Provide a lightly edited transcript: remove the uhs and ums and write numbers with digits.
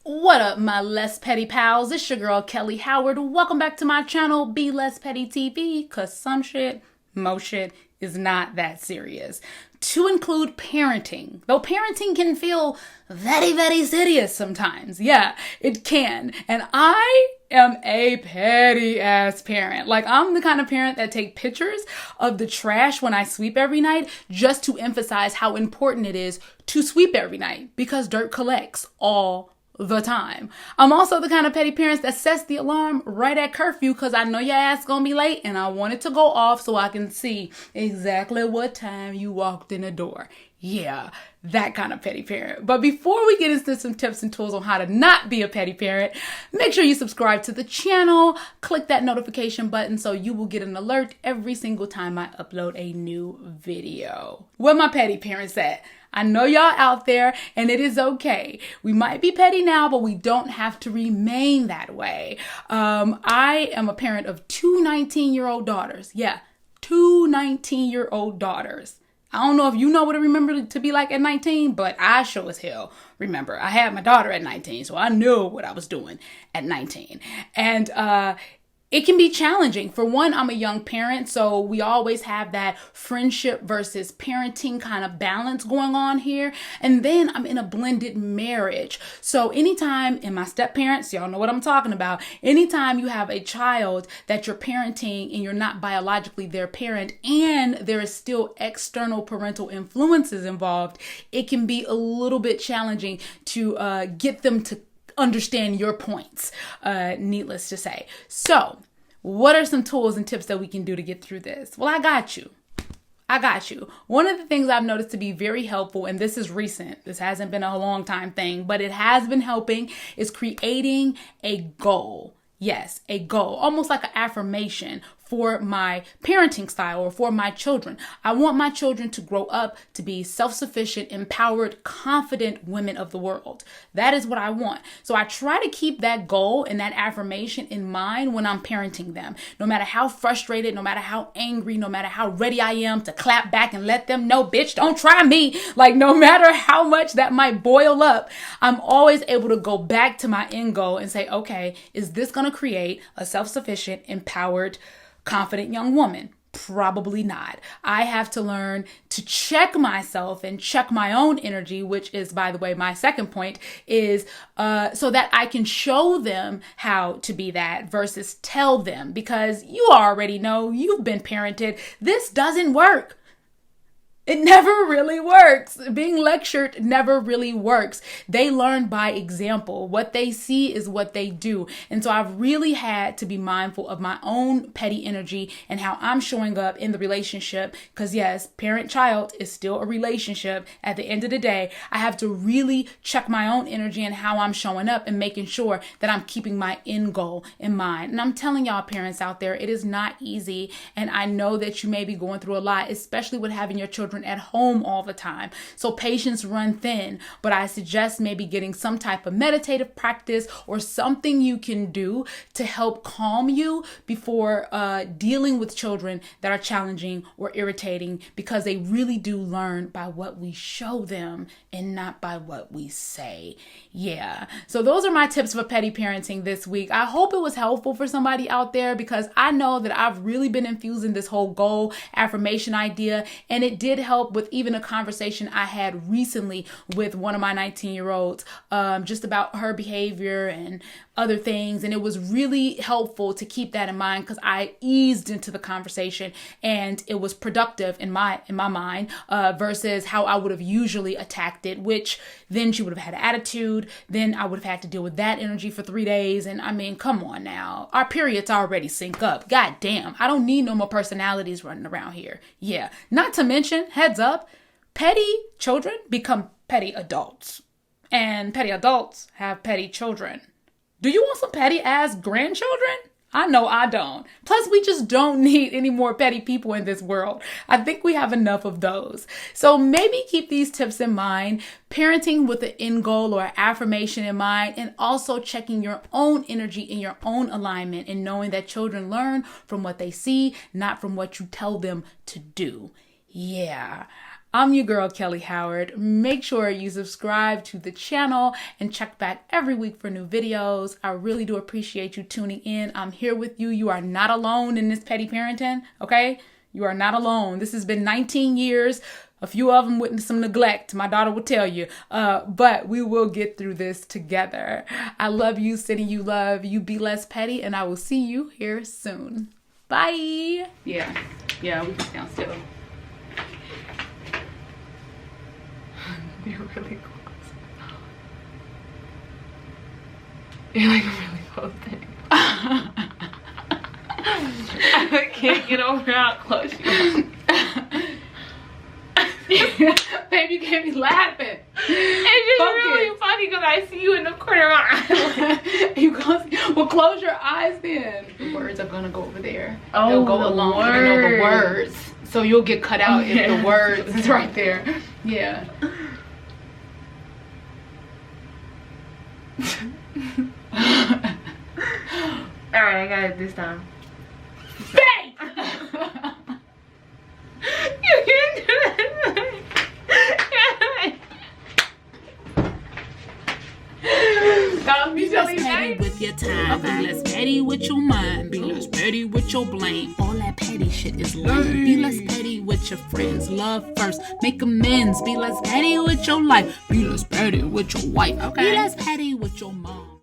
What up, my less petty pals? It's your girl, Kellye Howard. Welcome back to my channel, Be Less Petty TV, because some shit, most shit, is not that serious. To include parenting. Though parenting can feel very serious sometimes. Yeah, it can. And I am a petty ass parent. Like, I'm the kind of parent that take pictures of the trash when I sweep every night just to emphasize how important it is to sweep every night, because dirt collects all the time. I'm also the kind of petty parents that sets the alarm right at curfew because I know your ass gonna be late and I want it to go off so I can see exactly what time you walked in the door. Yeah, that kind of petty parent. But before we get into some tips and tools on how to not be a petty parent, make sure you subscribe to the channel, click that notification button so you will get an alert every single time I upload a new video. Where my petty parents at? I know y'all out there, and it is okay. We might be petty now, but we don't have to remain that way. I am a parent of two 19-year-old daughters. Yeah, two 19-year-old daughters. I don't know if you know what it remember to be like at 19, but I sure as hell remember. I had my daughter at 19, so I knew what I was doing at 19. And it can be challenging. For one, I'm a young parent, so we always have that friendship versus parenting kind of balance going on here. And then I'm in a blended marriage. So anytime, and my step parents, y'all know what I'm talking about, anytime you have a child that you're parenting and you're not biologically their parent and there is still external parental influences involved, it can be a little bit challenging to get them to understand your points, needless to say. So what are some tools and tips that we can do to get through this? Well, I got you. One of the things I've noticed to be very helpful, and this is recent, this hasn't been a long time thing, but it has been helping, is creating a goal. Yes, a goal, almost like an affirmation for my parenting style or for my children. I want my children to grow up to be self-sufficient, empowered, confident women of the world. That is what I want. So I try to keep that goal and that affirmation in mind when I'm parenting them. No matter how frustrated, no matter how angry, no matter how ready I am to clap back and let them know, bitch, don't try me. Like, no matter how much that might boil up, I'm always able to go back to my end goal and say, okay, is this going to create a self-sufficient, empowered, confident young woman? Probably not. I have to learn to check myself and check my own energy, which is, by the way, my second point, is so that I can show them how to be that versus tell them, because you already know, you've been parented. This doesn't work. It never really works. Being lectured never really works. They learn by example. What they see is what they do. And so I've really had to be mindful of my own petty energy and how I'm showing up in the relationship. Because yes, parent-child is still a relationship. At the end of the day, I have to really check my own energy and how I'm showing up and making sure that I'm keeping my end goal in mind. And I'm telling y'all parents out there, it is not easy. And I know that you may be going through a lot, especially with having your children at home all the time. So patience run thin, but I suggest maybe getting some type of meditative practice or something you can do to help calm you before dealing with children that are challenging or irritating, because they really do learn by what we show them and not by what we say. Yeah. So those are my tips for petty parenting this week. I hope it was helpful for somebody out there, because I know that I've really been infusing this whole goal affirmation idea, and it did help with even a conversation I had recently with one of my 19-year-olds, just about her behavior and other things. And it was really helpful to keep that in mind, because I eased into the conversation and it was productive in my mind, versus how I would have usually attacked it, which then she would have had an attitude. Then I would have had to deal with that energy for 3 days. And I mean, come on now, our periods already sync up. God damn, I don't need no more personalities running around here. Yeah. Not to mention, heads up, petty children become petty adults, and petty adults have petty children. Do you want some petty ass grandchildren? I know I don't. Plus, we just don't need any more petty people in this world. I think we have enough of those. So maybe keep these tips in mind, parenting with an end goal or affirmation in mind, and also checking your own energy and your own alignment, and knowing that children learn from what they see, not from what you tell them to do. Yeah. I'm your girl, Kellye Howard. Make sure you subscribe to the channel and check back every week for new videos. I really do appreciate you tuning in. I'm here with you. You are not alone in this petty parenting, okay? You are not alone. This has been 19 years. A few of them with some neglect, my daughter will tell you. But we will get through this together. I love you, sending you love. You be less petty, and I will see you here soon. Bye. Yeah, we can stand still. You're really close. You're like really close thing. I can't get over how close you are. Baby, you can't be laughing. It's just really funny because I see you in the corner of my eye. Well, close your eyes then. The words are gonna go over there. Oh, they'll go along with the words. So you'll get cut out if the words is right there. Yeah. Alright, I got it this time. Bang! You can't do that. Be less petty with your time, be less petty with your mind, be less petty with your blame. All that petty shit is lame. Be less petty with your friends, love first, make amends. Be less petty with your life, be less petty with your wife, be less petty with your mom.